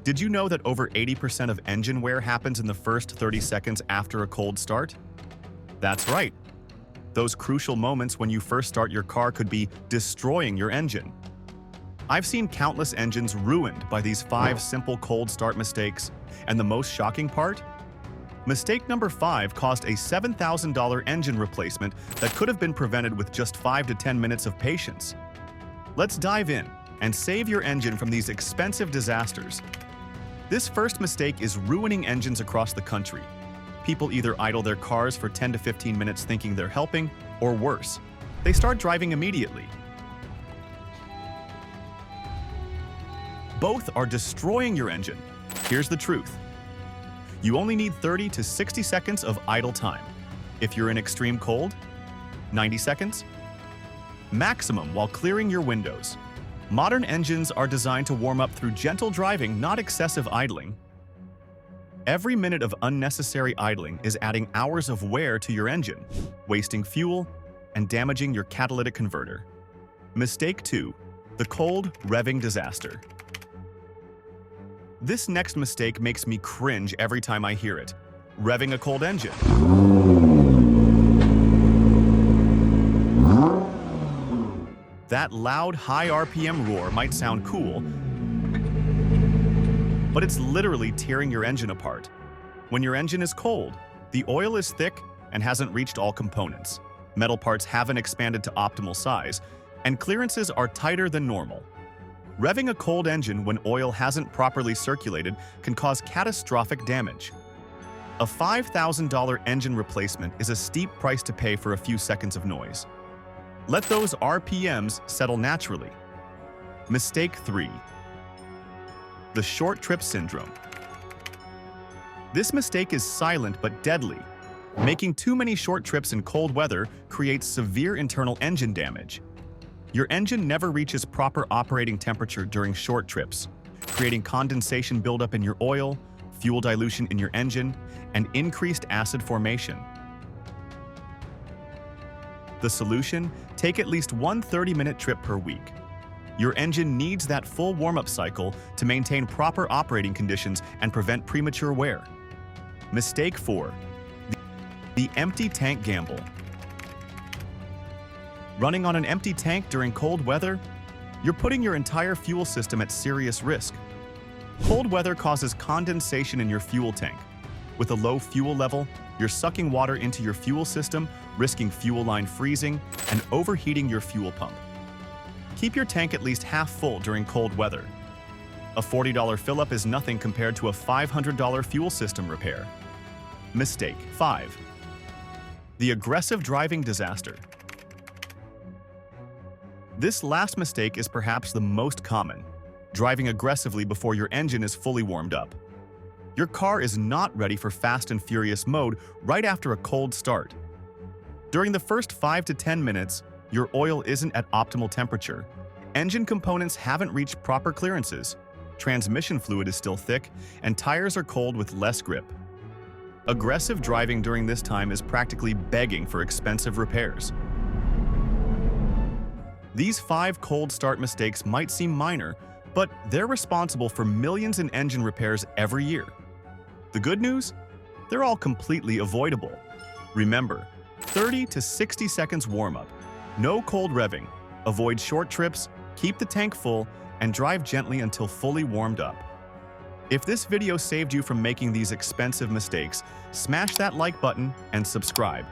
Did you know that over 80% of engine wear happens in the first 30 seconds after a cold start? That's right. Those crucial moments when you first start your car could be destroying your engine. I've seen countless engines ruined by these 5 simple cold start mistakes, and the most shocking part? Mistake number 5 caused a $7,000 engine replacement that could have been prevented with just 5 to 10 minutes of patience. Let's dive in and save your engine from these expensive disasters. This first mistake is ruining engines across the country. People either idle their cars for 10 to 15 minutes thinking they're helping, or worse, they start driving immediately. Both are destroying your engine. Here's the truth. You only need 30 to 60 seconds of idle time. If you're in extreme cold, 90 seconds. Maximum while clearing your windows. Modern engines are designed to warm up through gentle driving, not excessive idling. Every minute of unnecessary idling is adding hours of wear to your engine, wasting fuel and damaging your catalytic converter. Mistake 2. The cold revving disaster. This next mistake makes me cringe every time I hear it. Revving a cold engine. That loud, high RPM roar might sound cool, but it's literally tearing your engine apart. When your engine is cold, the oil is thick and hasn't reached all components. Metal parts haven't expanded to optimal size, and clearances are tighter than normal. Revving a cold engine when oil hasn't properly circulated can cause catastrophic damage. A $5,000 engine replacement is a steep price to pay for a few seconds of noise. Let those RPMs settle naturally. Mistake 3. The short trip syndrome. This mistake is silent but deadly. Making too many short trips in cold weather creates severe internal engine damage. Your engine never reaches proper operating temperature during short trips, creating condensation buildup in your oil, fuel dilution in your engine, and increased acid formation. The solution? Take at least one 30-minute trip per week. Your engine needs that full warm-up cycle to maintain proper operating conditions and prevent premature wear. Mistake 4. The empty tank gamble. Running on an empty tank during cold weather? You're putting your entire fuel system at serious risk. Cold weather causes condensation in your fuel tank. With a low fuel level, you're sucking water into your fuel system, risking fuel line freezing and overheating your fuel pump. Keep your tank at least half full during cold weather. A $40 fill-up is nothing compared to a $500 fuel system repair. Mistake 5. The aggressive driving disaster. This last mistake is perhaps the most common, driving aggressively before your engine is fully warmed up. Your car is not ready for fast and furious mode right after a cold start. During the first 5 to 10 minutes, your oil isn't at optimal temperature. Engine components haven't reached proper clearances. Transmission fluid is still thick, and tires are cold with less grip. Aggressive driving during this time is practically begging for expensive repairs. These 5 cold start mistakes might seem minor, but they're responsible for millions in engine repairs every year. The good news? They're all completely avoidable. Remember, 30 to 60 seconds warm-up. No cold revving. Avoid short trips, keep the tank full, and drive gently until fully warmed up. If this video saved you from making these expensive mistakes, smash that like button and subscribe.